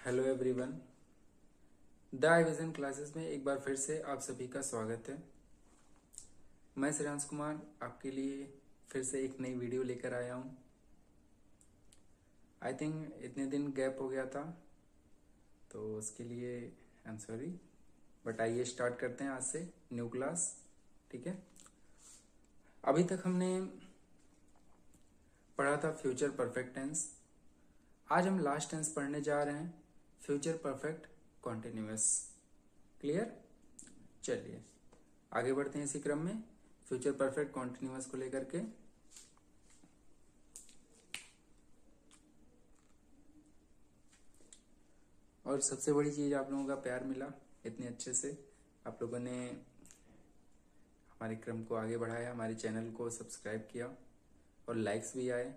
Hello everyone. The eye vision classes में एक बार फिर से आप सभी का स्वागत है। मैं श्रेयांश कुमार आपके लिए फिर से एक नई वीडियो लेकर आया हूँ। आई थिंक इतने दिन गैप हो गया था तो उसके लिए आई एम सॉरी, बट आइए स्टार्ट करते हैं आज से न्यू क्लास। ठीक है, अभी तक हमने पढ़ा था फ्यूचर परफेक्ट टेंस। आज हम लास्ट टेंस पढ़ने जा रहे हैं, फ्यूचर परफेक्ट कॉन्टिन्यूअस। क्लियर? चलिए आगे बढ़ते हैं इसी क्रम में फ्यूचर परफेक्ट कॉन्टिन्यूअस को लेकर के। और सबसे बड़ी चीज, आप लोगों का प्यार मिला इतने अच्छे से। आप लोगों ने हमारे क्रम को आगे बढ़ाया, हमारे चैनल को सब्सक्राइब किया और लाइक्स भी आए।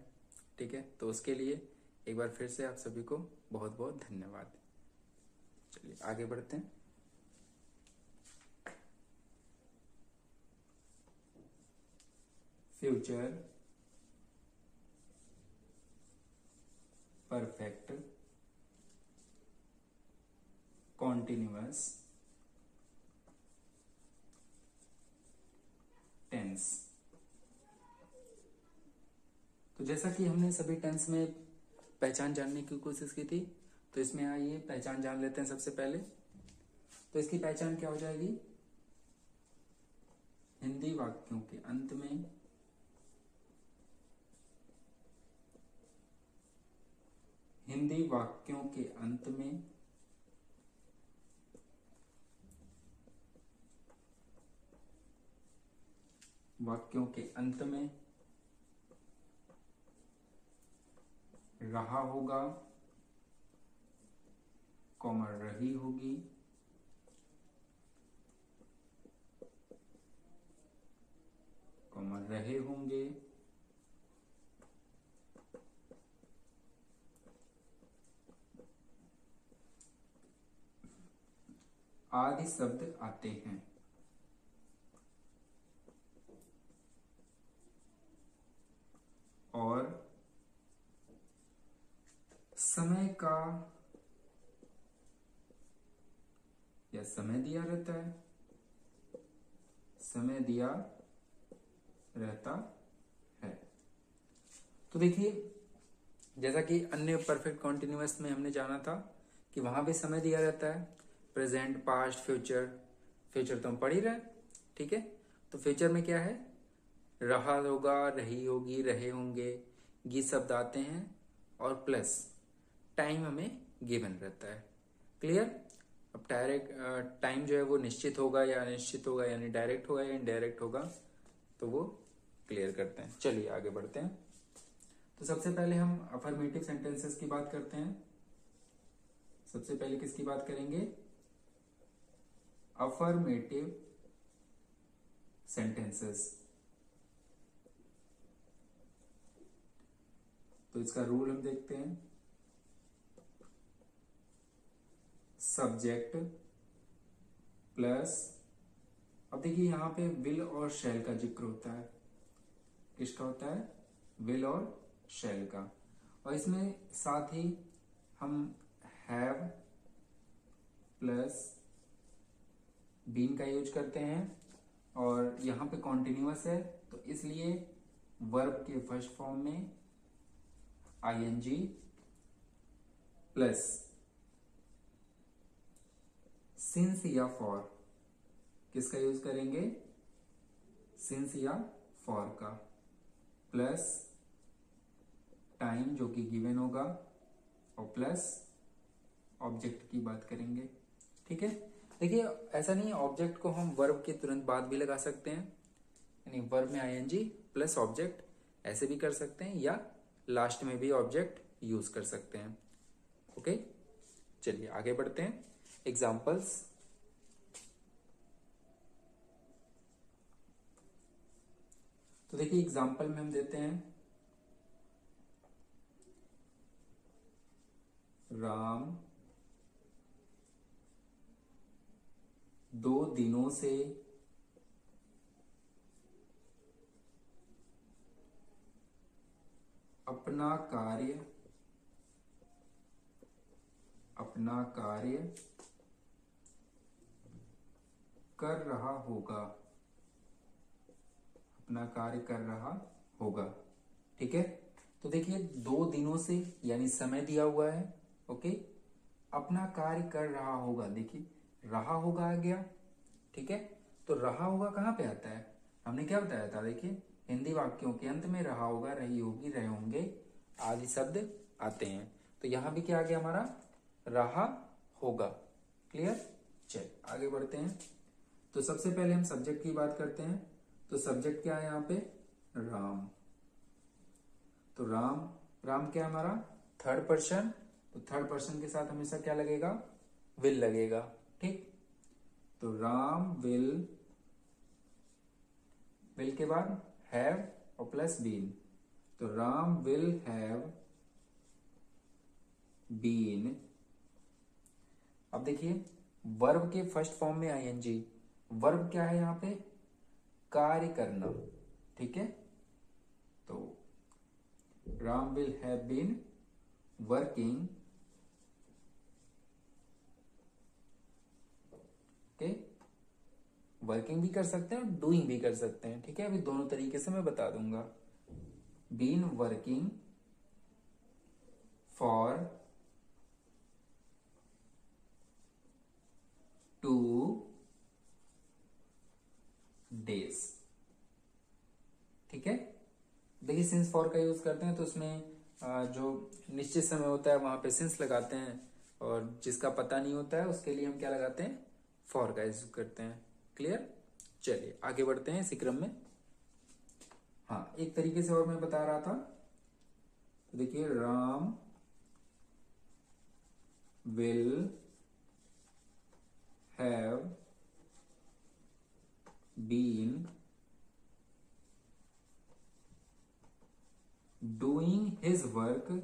ठीक है, तो उसके लिए एक बार फिर से आप सभी को बहुत बहुत धन्यवाद। चलिए आगे बढ़ते हैं। Future perfect continuous tense. तो जैसा कि हमने सभी टेंस में पहचान जानने की कोशिश की थी, तो इसमें आइए पहचान जान लेते हैं सबसे पहले। तो इसकी पहचान क्या हो जाएगी? हिंदी वाक्यों के अंत में हिंदी वाक्यों के अंत में वाक्यों के अंत में रहा होगा, कॉमा रही होगी, कॉमा रहे होंगे, आदि शब्द आते हैं। और समय का या समय दिया रहता है, समय दिया रहता है। तो देखिए, जैसा कि अन्य परफेक्ट कॉन्टिन्यूअस में हमने जाना था कि वहां भी समय दिया रहता है, प्रेजेंट, पास्ट, फ्यूचर। फ्यूचर तो हम पढ़ ही रहे। ठीक है, तो फ्यूचर में क्या है? रहा होगा, रही होगी, रहे होंगे, ये शब्द आते हैं और प्लस टाइम हमें गिवन रहता है। क्लियर? अब डायरेक्ट टाइम जो है वो निश्चित होगा या अनिश्चित होगा, यानी डायरेक्ट होगा या इनडायरेक्ट होगा, तो वो क्लियर करते हैं। चलिए आगे बढ़ते हैं। तो सबसे पहले हम अफर्मेटिव सेंटेंसेस की बात करते हैं। सबसे पहले किसकी बात करेंगे? Affirmative sentences. तो इसका रूल हम देखते हैं। सब्जेक्ट प्लस, अब देखिए यहां पे विल और शैल का जिक्र होता है। किसका होता है? विल और शैल का। और इसमें साथ ही हम हैव प्लस बीन का यूज करते हैं। और यहां पे कॉन्टिन्यूअस है तो इसलिए वर्ब के फर्स्ट फॉर्म में आईएनजी प्लस सिंस या फॉर। किसका यूज करेंगे? सिंस या फॉर का, प्लस टाइम जो कि गिवन होगा, और प्लस ऑब्जेक्ट की बात करेंगे। ठीक है, देखिए ऐसा नहीं है, ऑब्जेक्ट को हम वर्ब के तुरंत बाद भी लगा सकते हैं, यानी वर्ब में आईएनजी प्लस ऑब्जेक्ट ऐसे भी कर सकते हैं, या लास्ट में भी ऑब्जेक्ट यूज कर सकते हैं। ओके, चलिए आगे बढ़ते हैं। एग्जाम्पल्स। तो देखिए एग्जाम्पल में हम देते हैं, राम 2 दिनों से अपना कार्य अपना कार्य कर रहा होगा, अपना कार्य कर रहा होगा। ठीक है, तो देखिए 2 दिनों से यानी समय दिया हुआ है। ओके, अपना कार्य कर रहा होगा, देखिए रहा होगा आ गया। ठीक है, तो रहा होगा कहाँ पे आता है, हमने क्या बताया था, देखिए हिंदी वाक्यों के अंत में रहा होगा, रही होगी, रहे होंगे आदि शब्द आते हैं। तो यहां भी क्या आ गया हमारा, रहा होगा। क्लियर, चल आगे बढ़ते हैं। तो सबसे पहले हम सब्जेक्ट की बात करते हैं। तो सब्जेक्ट क्या है यहाँ पे, राम। तो राम, राम क्या है हमारा, थर्ड पर्सन। तो थर्ड पर्सन के साथ हमेशा क्या लगेगा, विल लगेगा। ठीक, तो राम विल, विल के बाद हैव और प्लस बीन। तो राम विल हैव बीन। अब देखिए वर्ब के फर्स्ट फॉर्म में आईएनजी। वर्ब क्या है यहाँ पे, कार्य करना। ठीक है, तो Ram will have been working, okay, working भी कर सकते हैं और डूइंग भी कर सकते हैं। ठीक है, अभी दोनों तरीके से मैं बता दूंगा। Been working for 2 days। ठीक है, देखिए सिंस फॉर का यूज करते हैं तो उसमें जो निश्चित समय होता है वहां पे सिंस लगाते हैं, और जिसका पता नहीं होता है उसके लिए हम क्या लगाते हैं, फॉर का यूज करते हैं। क्लियर, चलिए आगे बढ़ते हैं इसी क्रम में। हाँ, एक तरीके से और मैं बता रहा था। तो देखिए Ram will have been doing his work,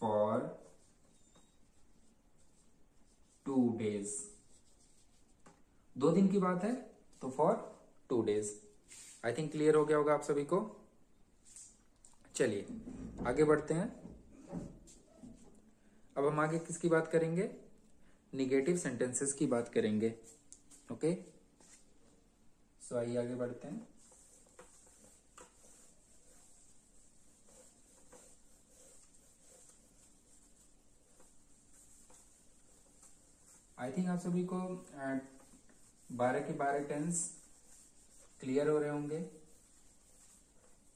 for 2 days। 2 दिन की बात है तो for 2 days। I think clear हो गया होगा आप सभी को। चलिए आगे बढ़ते हैं। अब हम आगे किसकी बात करेंगे, निगेटिव सेंटेंसेस की बात करेंगे। ओके, सो आइए आगे बढ़ते हैं। आई थिंक आप सभी को 12 के 12 टेंस क्लियर हो रहे होंगे।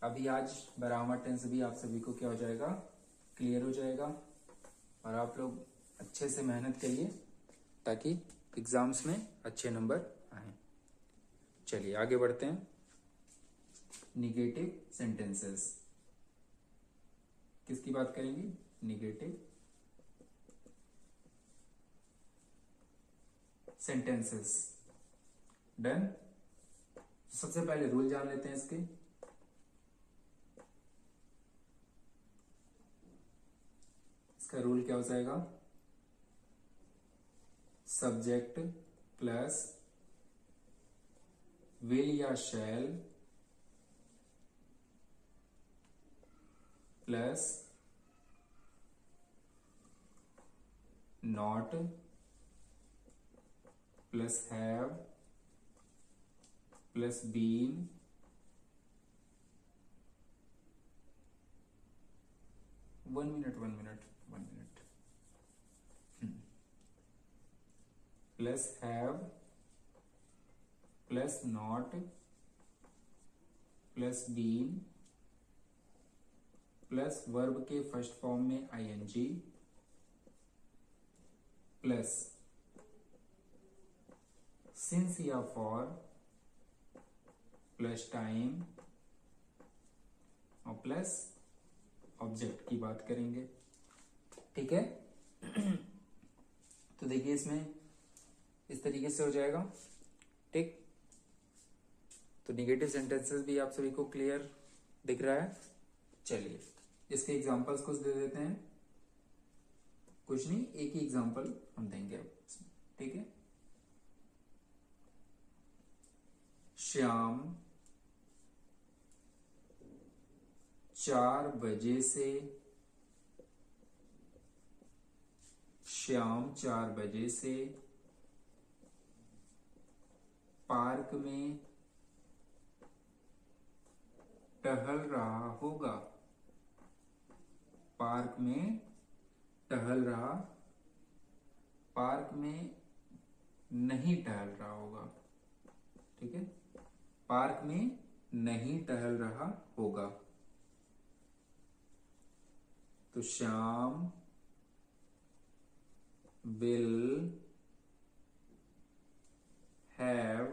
अभी आज 12वां टेंस भी आप सभी को क्या हो जाएगा, क्लियर हो जाएगा। और आप लोग अच्छे से मेहनत करिए ताकि एग्जाम्स में अच्छे नंबर आए। चलिए आगे बढ़ते हैं। निगेटिव सेंटेंसेस किसकी बात करेंगे, निगेटिव सेंटेंसेस। डन, सबसे पहले रूल जान लेते हैं इसके। इसका रूल क्या हो जाएगा, सब्जेक्ट प्लस विल या shall plus not plus have plus been one minute plus have plus not plus been plus verb के फर्स्ट फॉर्म में आईएनजी प्लस सिंस या फॉर प्लस टाइम और प्लस ऑब्जेक्ट की बात करेंगे। ठीक है, तो देखिए इसमें इस तरीके से हो जाएगा। ठीक, तो निगेटिव सेंटेंसेस भी आप सभी को क्लियर दिख रहा है। चलिए इसके एग्जांपल्स कुछ दे देते हैं, कुछ नहीं एक ही एग्जांपल हम देंगे अब इसमें। ठीक है, श्याम 4 बजे से शाम 4 बजे से पार्क में टहल रहा होगा। पार्क में टहल रहा, पार्क में नहीं टहल रहा होगा। ठीक है, पार्क में नहीं टहल रहा होगा। तो Shyam will have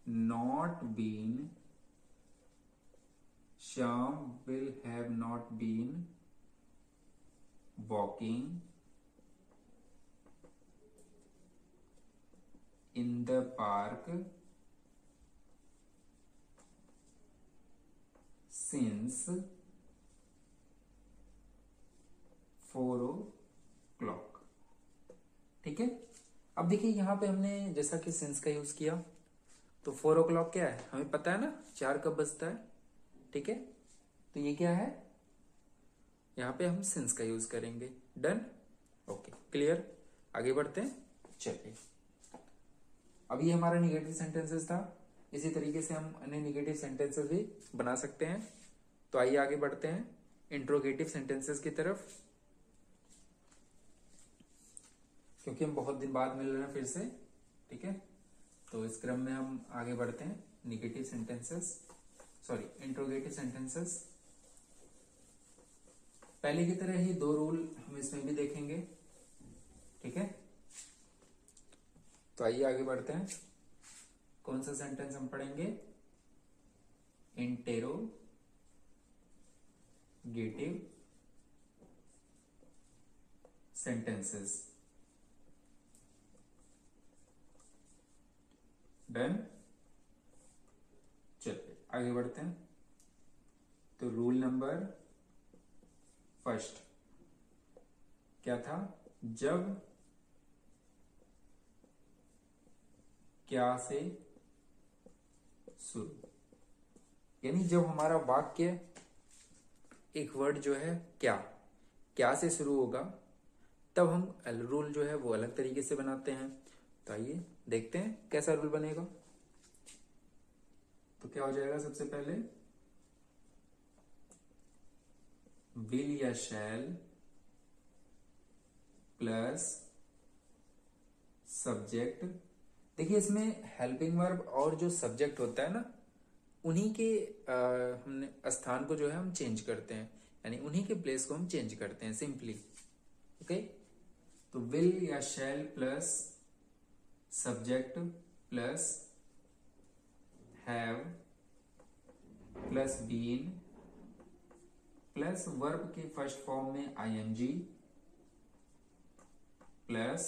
not been, Shyam will have not been walking in the park since 4 o'clock। ठीक है, अब देखिए यहां पे हमने जैसा कि सिंस का यूज किया, तो 4 o'clock क्या है हमें पता है ना, 4 कब बजता है। ठीक है, तो ये क्या है, यहां पे हम सिंस का यूज करेंगे। Done, okay, clear. आगे बढ़ते हैं, चलिए। अब ये हमारा निगेटिव सेंटेंसेस था, इसी तरीके से हम अन्य निगेटिव सेंटेंसेस भी बना सकते हैं। तो आइए आगे बढ़ते हैं इंट्रोगेटिव सेंटेंसेस की तरफ, क्योंकि हम बहुत दिन बाद मिल रहे हैं फिर से। ठीक है, तो इस क्रम में हम आगे बढ़ते हैं negative sentences, sorry interrogative sentences. पहले की तरह ही 2 रूल हम इसमें भी देखेंगे। ठीक है, तो आइए आगे बढ़ते हैं। कौन सा सेंटेंस हम पढ़ेंगे, इंटेरोगेटिव सेंटेंसेस। डन, चलिए आगे बढ़ते हैं। तो रूल नंबर फर्स्ट क्या था, जब क्या से शुरू, यानी जब हमारा वाक्य एक वर्ड जो है क्या से शुरू होगा, तब हम रूल जो है वो अलग तरीके से बनाते हैं। तो आइए देखते हैं कैसा रूल बनेगा। तो क्या हो जाएगा, सबसे पहले विल या शैल प्लस सब्जेक्ट। देखिए इसमें हेल्पिंग वर्ब और जो सब्जेक्ट होता है ना, उन्हीं के हमने स्थान को जो है हम चेंज करते हैं, यानी उन्हीं के प्लेस को हम चेंज करते हैं सिंपली। ओके, तो विल या shall plus subject plus have plus been plus verb के फर्स्ट फॉर्म में आईएनजी प्लस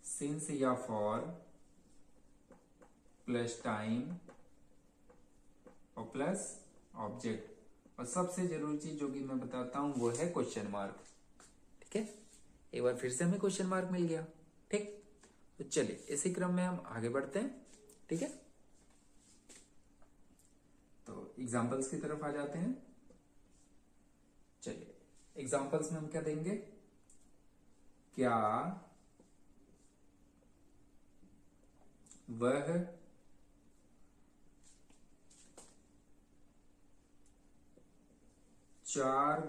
सिंस या फॉर प्लस टाइम और प्लस ऑब्जेक्ट, और सबसे जरूरी चीज जो कि मैं बताता हूं वो है क्वेश्चन मार्क। ठीक है, एक बार फिर से हमें क्वेश्चन मार्क मिल गया। ठीक, तो चलिए इसी क्रम में हम आगे बढ़ते हैं। ठीक है, तो एग्जाम्पल्स की तरफ आ जाते हैं। चलिए एग्जाम्पल्स में हम क्या देंगे, क्या वह चार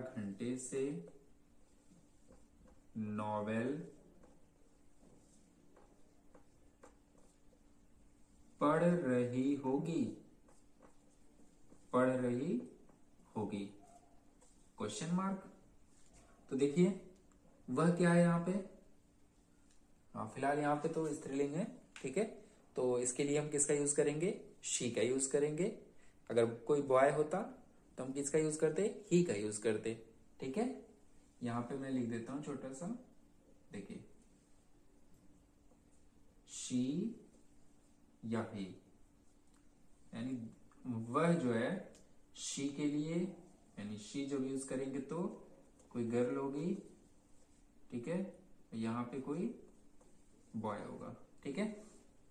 घंटे से नॉवेल पढ़ रही होगी क्वेश्चन मार्क। तो देखिए वह क्या है यहाँ पे, हाँ फिलहाल यहाँ पे तो स्त्रीलिंग है। ठीक है, तो इसके लिए हम किसका यूज करेंगे, शी का यूज करेंगे। अगर कोई बॉय होता तो हम किसका यूज करते, ही का यूज करते। ठीक है, यहां पे मैं लिख देता हूं छोटा सा, देखिए शी या ही, यानी वह जो है शी के लिए, यानी शी जब यूज करेंगे तो कोई गर्ल होगी। ठीक है, यहां पे कोई बॉय होगा। ठीक है,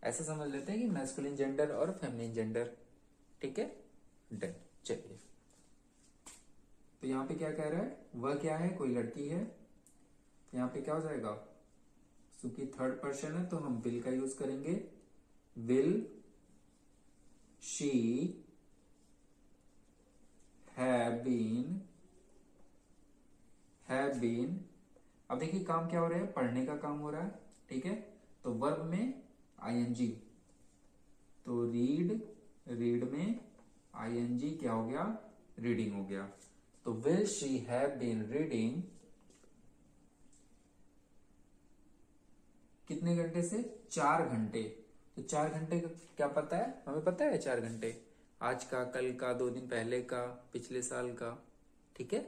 ऐसे समझ लेते हैं कि मैस्कुलिन जेंडर और फेमिनिन जेंडर। ठीक है, डन। चलिए, तो यहाँ पे क्या कह रहा है, वह क्या है, कोई लड़की है। यहाँ पे क्या हो जाएगा, क्योंकि थर्ड पर्सन है तो हम विल का यूज करेंगे। Will she have been. अब देखिए काम क्या हो रहा है, पढ़ने का काम हो रहा है। ठीक है, तो वर्ब में आईएनजी, तो रीड में आईएनजी क्या हो गया, रीडिंग हो गया। तो will she have been reading कितने घंटे से, 4 घंटे। तो 4 घंटे का क्या पता है, हमें पता है 4 घंटे, आज का, कल का, 2 दिन पहले का, पिछले साल का। ठीक है,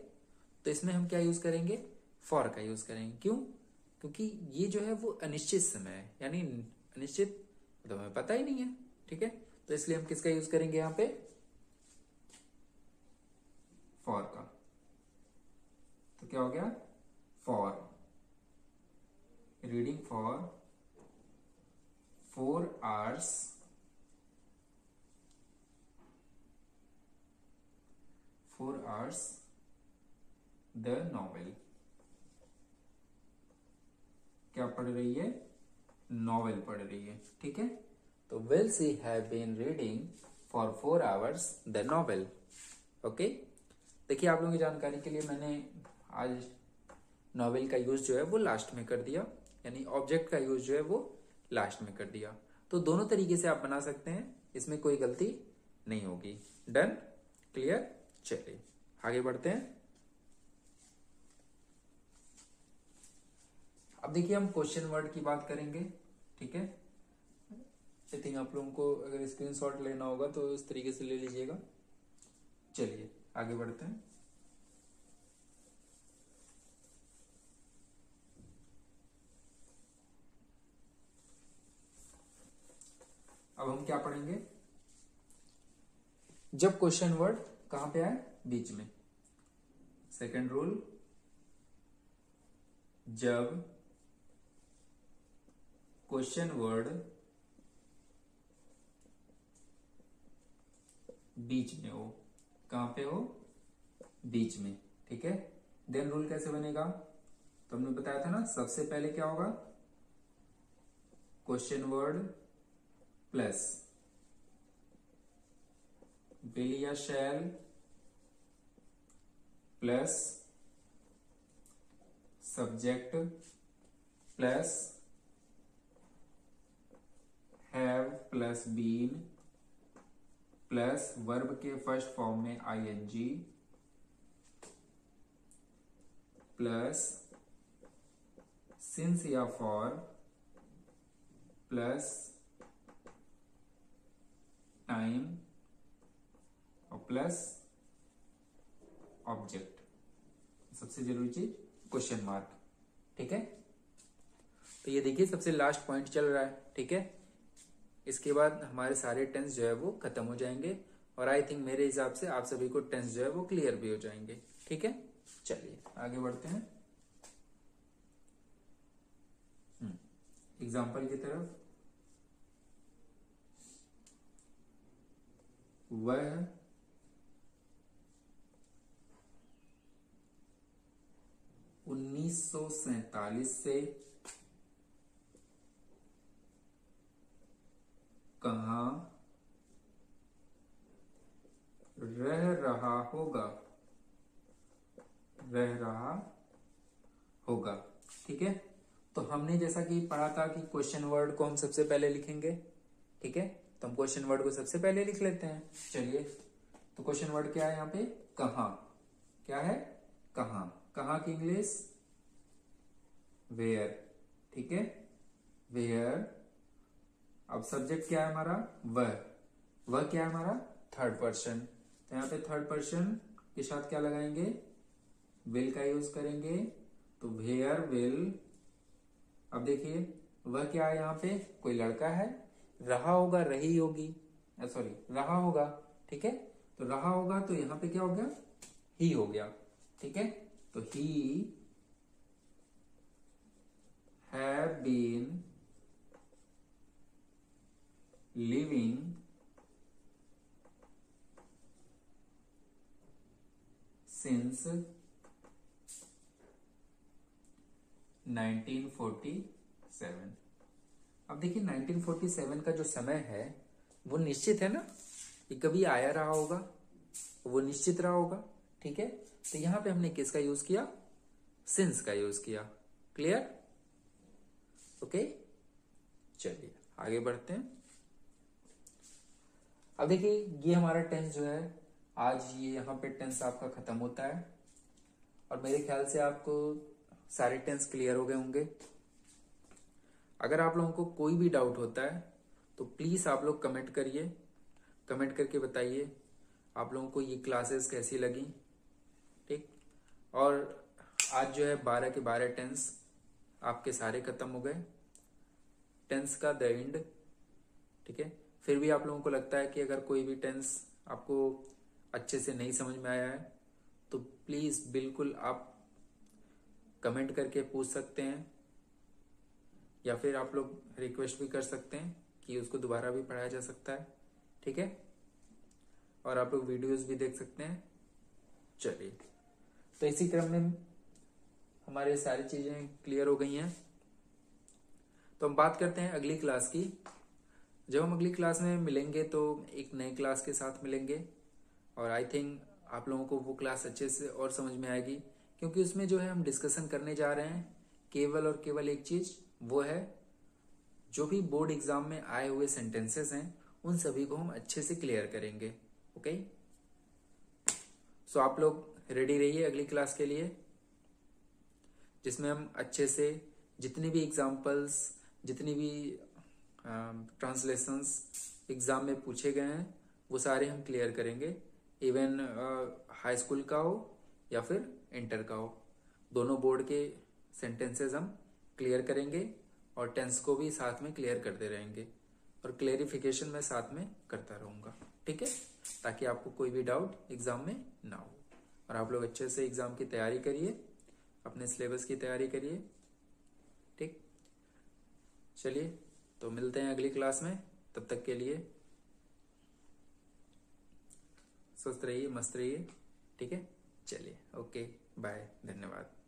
तो इसमें हम क्या यूज करेंगे, फॉर का यूज करेंगे। क्यों, क्योंकि ये जो है वो अनिश्चित समय है, यानी अनिश्चित तो हमें पता ही नहीं है। ठीक है, तो इसलिए हम किसका यूज करेंगे यहां पे, फॉर का। तो क्या हो गया, for reading for 4 hours the novel. क्या पढ़ रही है, नॉवेल पढ़ रही है। ठीक है, तो will she have been reading for 4 hours the novel. Okay, देखिए आप लोगों की जानकारी के लिए मैंने आज नॉवेल का यूज जो है वो लास्ट में कर दिया, यानी ऑब्जेक्ट का यूज जो है वो लास्ट में कर दिया। तो दोनों तरीके से आप बना सकते हैं, इसमें कोई गलती नहीं होगी। Done, clear. चलिए आगे बढ़ते हैं। अब देखिए हम क्वेश्चन वर्ड की बात करेंगे। ठीक है, आई थिंक आप लोगों को अगर स्क्रीनशॉट लेना होगा तो इस तरीके से ले लीजिएगा। चलिए आगे बढ़ते हैं। अब हम क्या पढ़ेंगे, जब क्वेश्चन वर्ड कहां पे आए, बीच में। सेकंड रूल, जब क्वेश्चन वर्ड बीच में हो, कहां पे हो, बीच में। ठीक है, देन रूल कैसे बनेगा, तो हमने बताया था ना, सबसे पहले क्या होगा, क्वेश्चन वर्ड प्लस विल या shall plus subject plus have plus been plus verb के फर्स्ट फॉर्म में आईएनजी प्लस सिंस या फॉर प्लस टाइम और प्लस ऑब्जेक्ट। सबसे जरूरी चीज क्वेश्चन मार्क। ठीक है, तो ये देखिए सबसे लास्ट पॉइंट चल रहा है। ठीक है, इसके बाद हमारे सारे टेंस जो है वो खत्म हो जाएंगे, और आई थिंक मेरे हिसाब से आप सभी को टेंस जो है वो क्लियर भी हो जाएंगे। ठीक है, चलिए आगे बढ़ते हैं एग्जाम्पल की तरफ। वह 1947 से कहां रह रहा होगा। ठीक है, तो हमने जैसा कि पढ़ा था कि क्वेश्चन वर्ड को हम सबसे पहले लिखेंगे। ठीक है, तो हम क्वेश्चन वर्ड को सबसे पहले लिख लेते हैं। चलिए, तो क्वेश्चन वर्ड क्या है यहाँ पे, कहां। क्या है, कहां। कहां की इंग्लिश वेयर। ठीक है, वेयर। अब सब्जेक्ट क्या है हमारा, वह क्या है हमारा, थर्ड पर्सन। तो यहाँ पे थर्ड पर्सन के साथ क्या लगाएंगे, विल का यूज करेंगे। तो वेयर विल। अब देखिए वह क्या है, यहाँ पे कोई लड़का है, रहा होगा, रही होगी, सॉरी रहा होगा। ठीक है, तो रहा होगा तो यहाँ पे क्या हो गया, ही हो गया। ठीक है, तो he have been living since 1947। अब देखिए 1947 का जो समय है वो निश्चित है ना, ये कभी आया रहा होगा, वो निश्चित रहा होगा, ठीक है। तो यहां पे हमने किसका यूज किया, सिंस का यूज किया। Clear, okay. चलिए आगे बढ़ते हैं। अब देखिए ये हमारा टेंस जो है आज ये यहाँ पे टेंस आपका खत्म होता है, और मेरे ख्याल से आपको सारे टेंस क्लियर हो गए होंगे। अगर आप लोगों को कोई भी डाउट होता है तो प्लीज आप लोग कमेंट करिए, कमेंट करके बताइए आप लोगों को ये क्लासेस कैसी लगी, ठीक। और आज जो है 12 के 12 टेंस आपके सारे खत्म हो गए, टेंस का द एंड, ठीक है। फिर भी आप लोगों को लगता है कि अगर कोई भी टेंस आपको अच्छे से नहीं समझ में आया है तो प्लीज बिल्कुल आप कमेंट करके पूछ सकते हैं, या फिर आप लोग रिक्वेस्ट भी कर सकते हैं कि उसको दोबारा भी पढ़ाया जा सकता है, ठीक है। और आप लोग वीडियोस भी देख सकते हैं। चलिए, तो इसी क्रम में हमारे सारी चीजें क्लियर हो गई हैं, तो हम बात करते हैं अगली क्लास की। जब हम अगली क्लास में मिलेंगे तो एक नए क्लास के साथ मिलेंगे, और आई थिंक आप लोगों को वो क्लास अच्छे से और समझ में आएगी, क्योंकि उसमें जो है हम डिस्कशन करने जा रहे हैं केवल और केवल एक चीज, वो है जो भी बोर्ड एग्जाम में आए हुए सेंटेंसेस हैं उन सभी को हम अच्छे से क्लियर करेंगे। ओके, सो आप लोग रेडी रहिए अगली क्लास के लिए, जिसमें हम अच्छे से जितनी भी एग्जाम्पल्स, जितनी भी ट्रांसलेशंस एग्जाम में पूछे गए हैं वो सारे हम क्लियर करेंगे। इवन हाई स्कूल का हो या फिर इंटर का हो, दोनों बोर्ड के सेंटेंसेस हम क्लियर करेंगे, और टेंस को भी साथ में क्लियर करते रहेंगे, और क्लेरिफिकेशन मैं साथ में करता रहूंगा, ठीक है, ताकि आपको कोई भी डाउट एग्जाम में ना हो। और आप लोग अच्छे से एग्जाम की तैयारी करिए, अपने सिलेबस की तैयारी करिए, ठीक। चलिए, तो मिलते हैं अगली क्लास में, तब तक के लिए स्वस्थ रहिए, मस्त रहिए, ठीक है। चलिए, ओके, बाय, धन्यवाद।